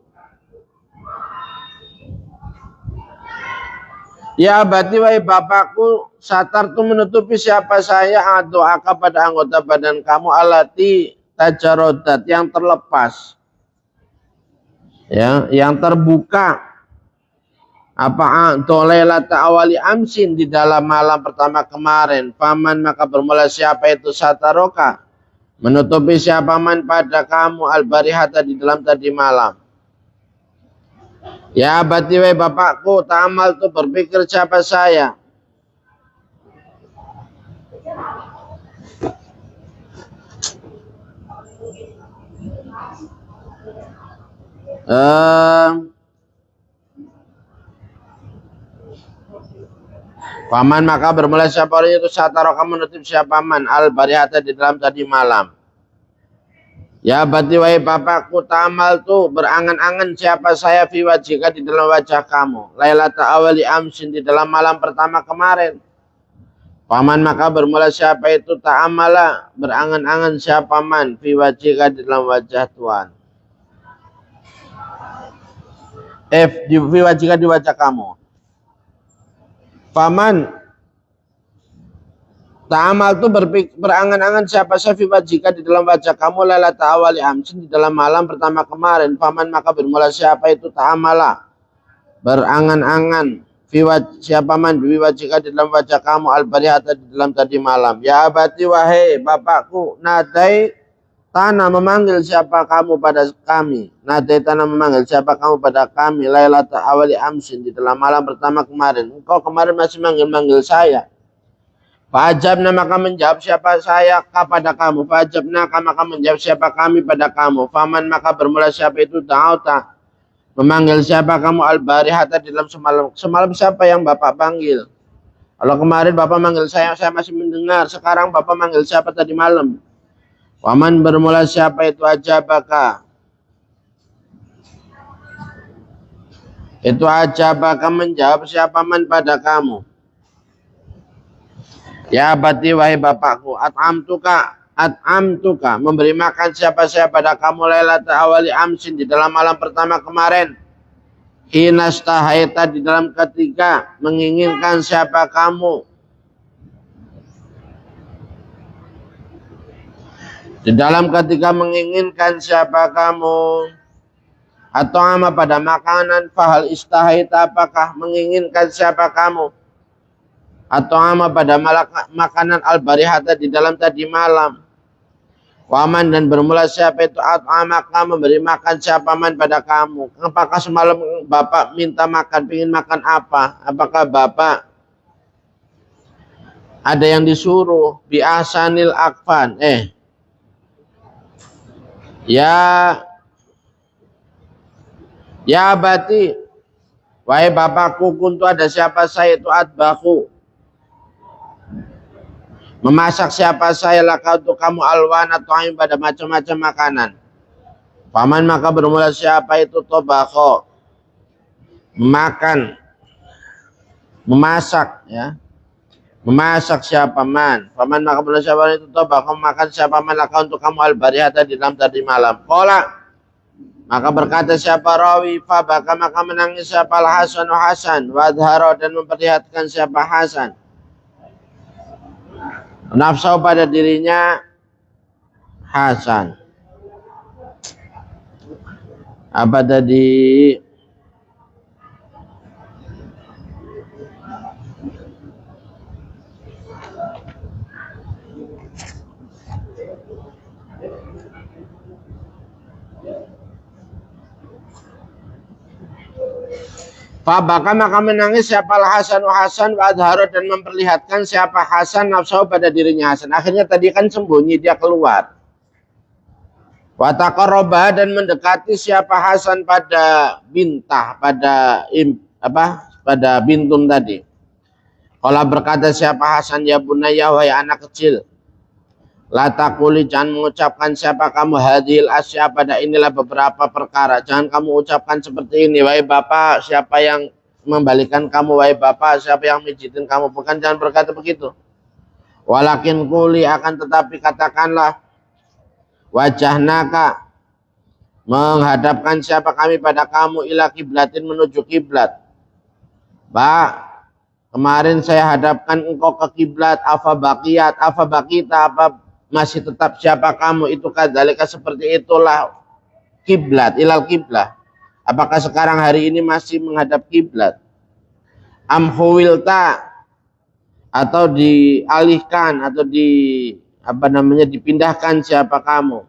Ya abati wahai bapakku, satar tu menutupi siapa saya doaka pada anggota badan kamu alati tajarodat yang terlepas, ya, yang terbuka. Apa dolelata awali amsin di dalam malam pertama kemarin. Paman maka bermula siapa itu sataroka menutupi siapa man pada kamu albarihata di dalam tadi malam. Ya abati wahai bapakku, ta'amal tu berpikir siapa saya. Paman maka bermula siapa orang itu sataroka menutup siapa man albarihata di dalam tadi malam. Ya abati wahai bapakku, ta'amal tu berangan-angan siapa saya fi wajhika di dalam wajah kamu. Lailata awali amsin di dalam malam pertama kemarin. Paman maka bermula siapa itu ta'amala berangan-angan siapa man fi wajhika di dalam wajah Tuhan. Fi wajhika di wajah kamu. Paman ta'amal tu berangan-angan siapa saya fi wajhika di dalam wajah kamu lailata awali amsin di dalam malam pertama kemarin. Paman maka bermula siapa itu ta'amala berangan-angan siapa man fi wajhika di dalam wajah kamu albarihata di dalam tadi malam. Ya abati wahai bapakku, nadai tanah memanggil siapa kamu pada kami. Nadai tanah memanggil siapa kamu pada kami lailata awali amsin di dalam malam pertama kemarin. Engkau kemarin masih manggil-manggil saya. Fajabna maka menjawab siapa saya kepada kamu. Fajabna maka menjawab siapa kami pada kamu. Faman maka bermula siapa itu ta'auta memanggil siapa kamu albarihata di dalam semalam. Semalam siapa yang bapak panggil? Kalau kemarin bapak manggil saya masih mendengar. Sekarang bapak manggil siapa tadi malam? Faman bermula siapa itu ajabaka. Itu ajabaka menjawab siapa man pada kamu. Ya abati wahai bapakku, at'amtuka memberi makan siapa saya pada kamu lailata awali amsin di dalam malam pertama kemarin. Hinastahaita di dalam ketika menginginkan siapa kamu. Di dalam ketika menginginkan siapa kamu. Atau ama pada makanan fahal istahaita apakah menginginkan siapa kamu. Atau ama pada makanan albarihata di dalam tadi malam. Waman dan bermula siapa itu at'amaka memberi makan siapa man pada kamu. Apakah semalam bapak minta makan, ingin makan apa? Apakah bapak ada yang disuruh bi ahsanil akfan? Ya abati wahai bapakku, kuntu ada siapa saya itu atbaku memasak siapa saya laka untuk kamu alwana tu'aim pada macam-macam makanan. Paman maka bermula siapa itu tobako makan memasak, ya, memasak siapa man. Paman maka bermula siapa itu tobako makan siapa man laka untuk kamu albarihata di dalam tadi malam. Kola maka berkata siapa rawi fabaka maka menangis siapa Hasan wadharo dan memperlihatkan siapa Hasan nafsu pada dirinya Hasan. Apa tadi? Fabaka maka menangis siapa Hasan wa adharo dan memperlihatkan siapa Hasan nafsu pada dirinya Hasan. Akhirnya tadi kan sembunyi, dia keluar. Wa taqarraba dan mendekati siapa Hasan pada bintah, pada bintun tadi. Kalau berkata siapa Hasan ya bunayya wahai anak kecil. La taquli, jangan mengucapkan siapa kamu hadhil asya, pada inilah beberapa perkara. Jangan kamu ucapkan seperti ini, wahai bapak, siapa yang membalikan kamu, wahai bapak, siapa yang mijitin kamu. Bukan, jangan berkata begitu. Walakin quli, akan tetapi katakanlah, wajahnaka, menghadapkan siapa kami pada kamu, ila kiblatin, menuju kiblat. Pak, kemarin saya hadapkan engkau ke kiblat, afa bakita, apa masih tetap siapa kamu, itu kadzalika, seperti itulah kiblat, ilal kiblah. Apakah sekarang hari ini masih menghadap kiblat? Am huwilta, atau dialihkan atau dipindahkan siapa kamu,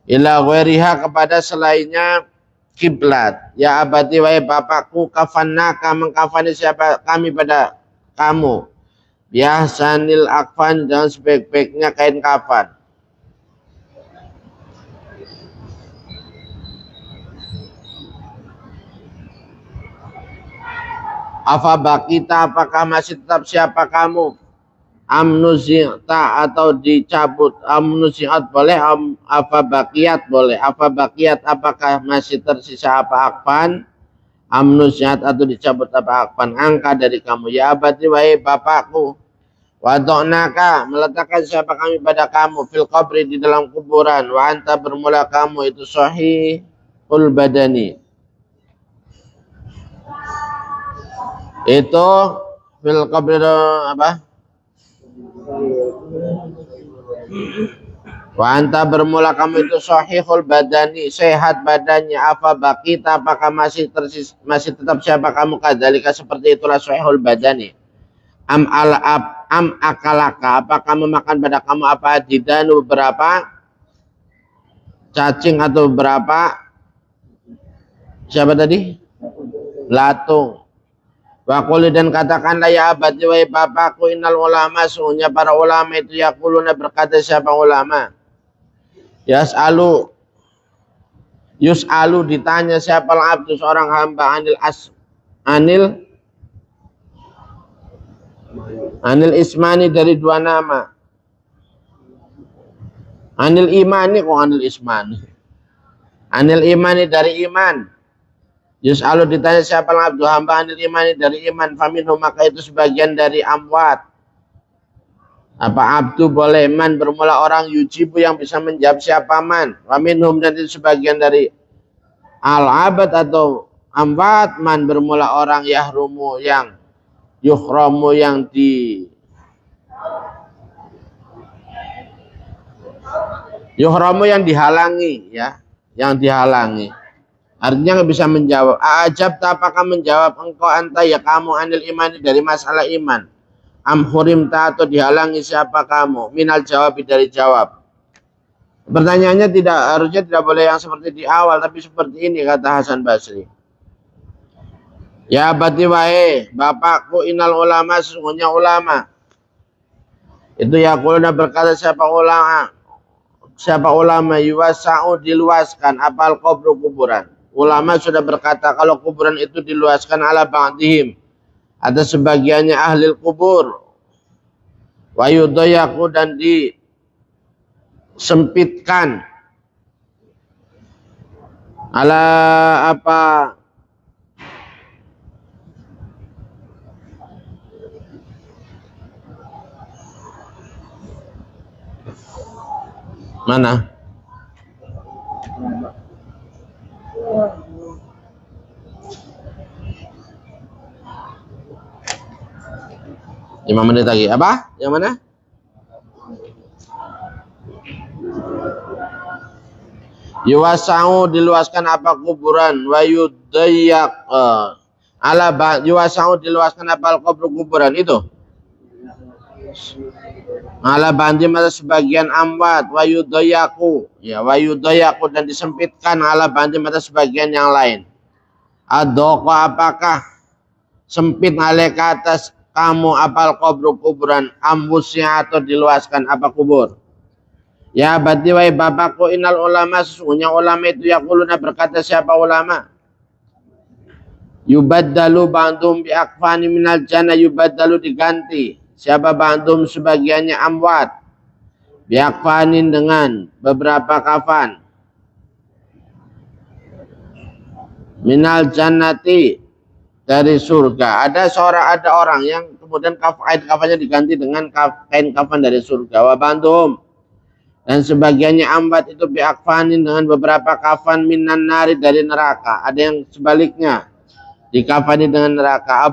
ila ghairiha, kepada selainnya kiblat. Ya abati, wahai bapakku, kafannaka, mengkafani siapa kami pada kamu, bihasanil akfan, dan sebaik-baiknya kain kafan. Afa bakita, apakah masih tetap siapa kamu, amnuzi'ta, atau dicabut, amnuzi'at boleh, afa bakiyat boleh. Afa bakiyat, apakah masih tersisa apa akfan, amnuzi'at, atau dicabut apa akfan, angka dari kamu. Ya abati, wahai bapakku, wado'naka, meletakkan siapa kami pada kamu, fil qabri, di dalam kuburan, wa anta, bermula kamu itu sahihul badani, itu fil qabri apa, wa anta, bermula kamu itu sahihul badani, sehat badannya. Apa bakita, apakah masih tetap siapa kamu, kadzalika, seperti itulah sahihul badani. Am akalaka, apakah memakan pada kamu apa, didanu, beberapa cacing, atau beberapa siapa tadi, latung. Wa qul, dan katakanlah, ya abadi, wahai bapakku, innal ulama, sungguhnya para ulama itu, yaquluna, berkata siapa ulama, yus'alu, ditanya siapa abdu, seorang hamba, anil ismani, dari dua nama, anil imani, kok anil ismani, anil imani, dari iman. Yus'alu, ditanya siapa abdu, hamba, anil imani, dari iman, faminhum, maka itu sebagian dari amwat. Apa abdu boleh, man, bermula orang, yujibu, yang bisa menjawab siapa man, faminhum, dan itu sebagian dari al-abad atau amwat, man, bermula orang, yahrumu, yang yuhramu, yang yuhramu, yang dihalangi, ya, yang dihalangi. Artinya nggak bisa menjawab. Ajab, apakah menjawab engkau, anta, ya kamu, anil imani, dari masalah iman. Am hurimta, atau dihalangi siapa kamu, minal jawab, dari jawab. Pertanyaannya harusnya tidak boleh yang seperti di awal, tapi seperti ini, kata Hasan Basri. Ya bati, wae bapakku, innal ulama, sesungguhnya ulama itu, yaquluna, berkata siapa ulama, yuwasa'u, diluaskan, apal kubur, kuburan. Ulama sudah berkata kalau kuburan itu diluaskan, ala ba'dihim, atas sebagiannya ahli kubur, wa yudayaku, dan disempitkan, ala apa, mana 5 menit lagi. Apa? Yang mana? Yuwasa'u, diluaskan apa kuburan, wa yudayyak yuwasa'u, diluaskan apa kuburan itu, ala bandi, mata sebagian amwat, wa yudayyaku, ya, wa yudayyaku, dan disempitkan, ala bandi, mata sebagian yang lain. Adoko, apakah sempit, alaika, atas kamu, apal kuburan, ambusnya, atau diluaskan apa kubur. Ya bati, wahai bapakku, innal ulama, sesungguhnya ulama itu, yaquluna, berkata siapa ulama, yubaddalu ba'dhum bi akfani minal jannah, yubaddalu, diganti siapa ba'dhum, sebagiannya amwat, biakfanin dengan beberapa kafan, minal jannati dari surga. Ada orang yang kemudian kafannya diganti dengan kain kafan dari surga. Wa bandhum, dan sebagiannya ambat itu biakfanin dengan beberapa kafan minan nari dari neraka. Ada yang sebaliknya dikafani dengan neraka.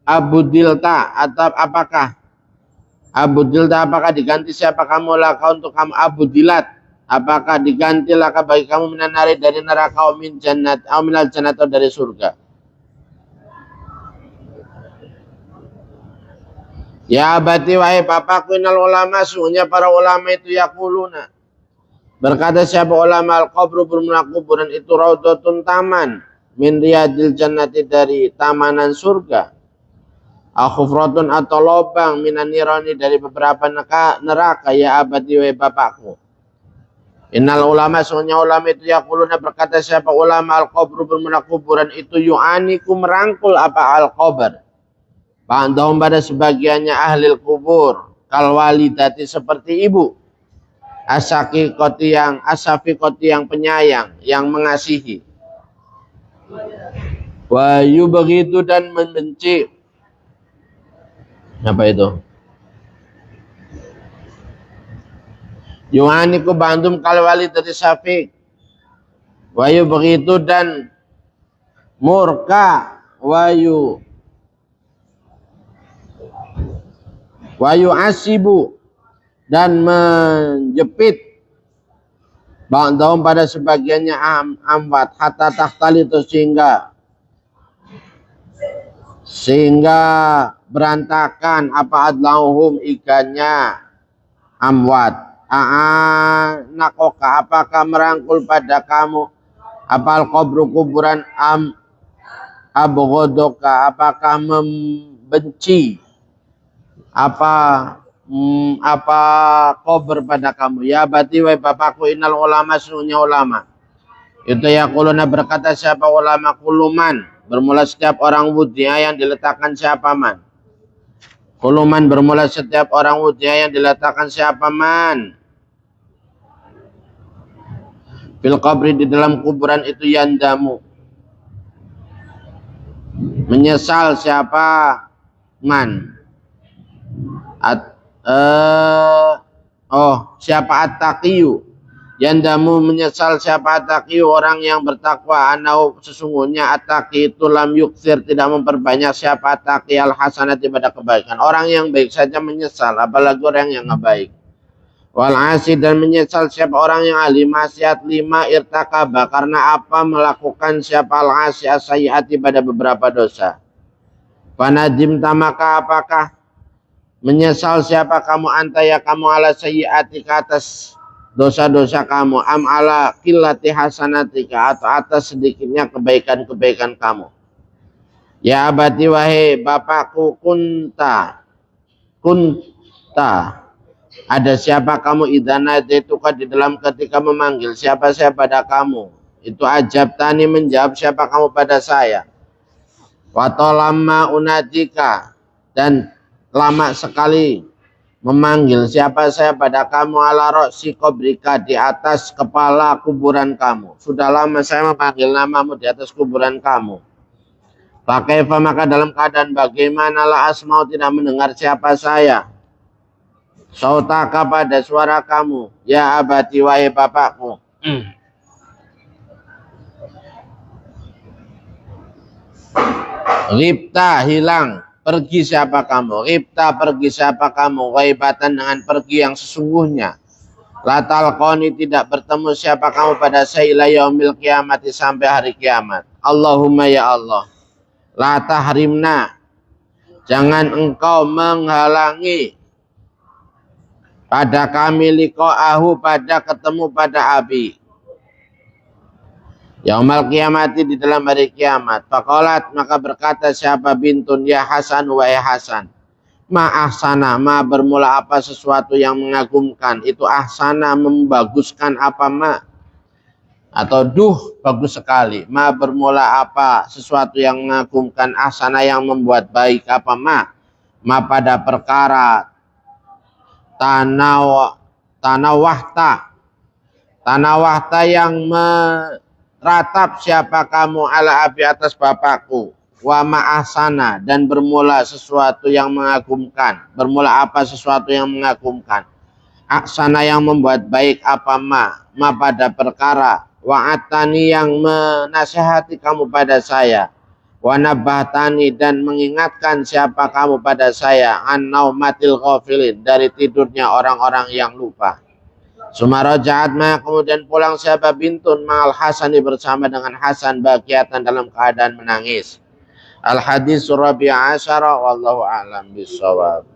Abudilta atau apakah Abudilta, apakah diganti siapa kamu laka untuk kamu? Abudilat, apakah diganti laka bagi kamu minan nari dari neraka, min jannat atau minal jannat atau dari surga. Ya abati, wahai bapakku, innal ulama, sungguhnya para ulama itu yaquluna, berkata siapa ulama, al-qabru bermula kuburan itu raudhatun, taman, min riyadil jannati dari tamanan surga, akhufratun atau lobang, minan nirani dari beberapa neraka. Ya abati, wahai bapakku, innal ulama, sungguhnya ulama itu yaquluna, berkata siapa ulama, al-qabru bermula kuburan itu yu'aniku, merangkul apa al-qabr, ba'dahum pada sebagiannya ahli kubur, kal walidati seperti ibu, asafiqoti yang penyayang, yang mengasihi, wa yubghidu dan membenci. Apa itu? Yu'aniku ba'dhum kal walidati safiq, wa yubghidu dan murka, wayu asibu dan menjepit, ba'dahum pada sebagiannya amwat, hatta tahtali itu sehingga berantakan apa adlauhum ikannya amwat. Nakoka, apakah merangkul pada kamu apal kubru kuburan abghodoka, apakah membenci apa kubur pada kamu. Ya abati, wahai bapakku, innal ulama, sesungguhnya ulama itu yaquluna, berkata siapa ulama, kuluman bermula setiap orang wudia yang diletakkan siapa man. Kuluman bermula setiap orang wudia yang diletakkan siapa man. Fil qabri, di dalam kuburan itu, yandamu, menyesal siapa man. Siapa at-taqiyu, yandamu menyesal siapa at-taqiyu, orang yang bertakwa, anau sesungguhnya at-taqi itu lam yuksir, tidak memperbanyak siapa at-taqi al-hasanati pada kebaikan. Orang yang baik saja menyesal, apalagi orang yang nggak baik. Wal asi, dan menyesal siapa orang yang ahli maksiat, lima irtakaba, karena apa melakukan siapa al-asi as-sayyiati pada beberapa dosa. Panadim tamaka, apakah menyesal siapa kamu anta ya kamu ala sayyiati, ke atas dosa-dosa kamu, am ala qillati hasanatika, atau atas sedikitnya kebaikan-kebaikan kamu. Ya abati, wahai bapakku, kunta ada siapa kamu, idana itu di dalam ketika memanggil siapa saya pada kamu, itu ajab tani, menjawab siapa kamu pada saya. Watolama unadika, dan lama sekali memanggil siapa saya pada kamu, ala roksi kobrika, di atas kepala kuburan kamu. Sudah lama saya memanggil namamu di atas kuburan kamu. Pakai maka dalam keadaan bagaimana la asmau, tidak mendengar siapa saya. Sautaka, pada suara kamu. Ya abati, wahai bapakku. Ripta, hilang, pergi siapa kamu. Ripta, pergi siapa kamu. Ghaibatan, dengan pergi yang sesungguhnya. Latal qoni, tidak bertemu siapa kamu pada saya ila yaumil kiamati, sampai hari kiamat. Allahumma ya Allah, la tahrimna, jangan engkau menghalangi pada kami liqa'ahu, pada ketemu pada Abi. Yaumal kiamati, di dalam hari kiamat. Faqalat, maka berkata siapa bintun, ya Hasan, wahai Hasan. Ma ahsana, ma bermula apa sesuatu yang mengagumkan. Itu ahsana, membaguskan apa ma. Atau bagus sekali. Ma bermula apa sesuatu yang mengagumkan, ahsana yang membuat baik apa ma. Ma pada perkara tanawahta yang meratap siapa kamu ala abi atas bapakku, wa ma'ahsana dan bermula sesuatu yang mengagumkan. Bermula apa sesuatu yang mengagumkan? Aksana yang membuat baik apa ma pada perkara, wa atani yang menasihati kamu pada saya, wa nabahtani dan mengingatkan siapa kamu pada saya, an naumatil ghafilin dari tidurnya orang-orang yang lupa. Sumarajaat ma kemudian pulang siapa bintun ma'al Hasani bersama dengan Hasan bakiatan dalam keadaan menangis. Al hadis Rabi'ah asyara wallahu a'lam bishawab.